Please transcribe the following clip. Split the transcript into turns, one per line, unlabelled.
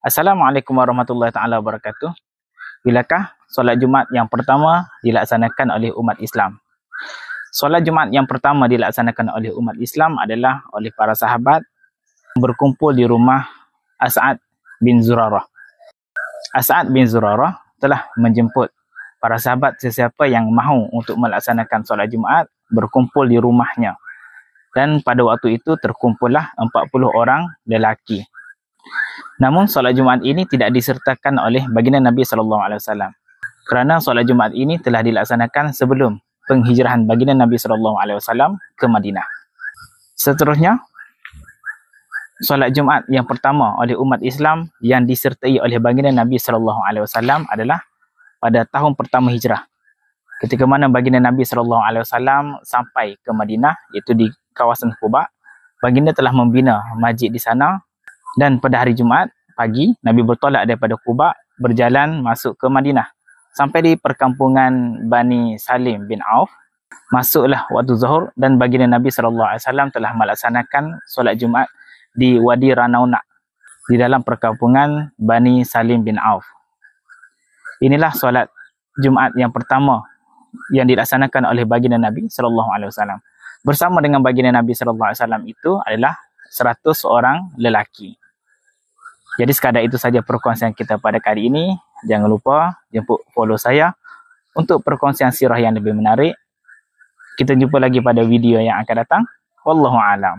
Assalamualaikum warahmatullahi taala wabarakatuh. Bilakah solat Jumaat yang pertama dilaksanakan oleh umat Islam? Solat Jumaat yang pertama dilaksanakan oleh umat Islam adalah oleh para sahabat berkumpul di rumah As'ad bin Zurarah. As'ad bin Zurarah telah menjemput para sahabat sesiapa yang mahu untuk melaksanakan solat Jumaat berkumpul di rumahnya. Dan pada waktu itu terkumpullah 40 orang lelaki. Namun solat Jumaat ini tidak disertakan oleh baginda Nabi SAW kerana solat Jumaat ini telah dilaksanakan sebelum penghijrahan baginda Nabi SAW ke Madinah. Seterusnya, solat Jumaat yang pertama oleh umat Islam yang disertai oleh baginda Nabi SAW adalah pada tahun pertama hijrah. Ketika mana baginda Nabi SAW sampai ke Madinah, iaitu di kawasan Quba, baginda telah membina masjid di sana. Dan pada hari Jumaat pagi, Nabi bertolak daripada Quba berjalan masuk ke Madinah. Sampai di perkampungan Bani Salim bin Auf, masuklah waktu zuhur dan baginda Nabi SAW telah melaksanakan solat Jumaat di Wadi Ranauna di dalam perkampungan Bani Salim bin Auf. Inilah solat Jumaat yang pertama yang dilaksanakan oleh baginda Nabi SAW. Bersama dengan baginda Nabi SAW itu adalah 100 orang lelaki. Jadi sekadar itu saja perkongsian kita pada kali ini. Jangan lupa jemput follow saya untuk perkongsian sirah yang lebih menarik. Kita jumpa lagi pada video yang akan datang. Wallahu a'lam.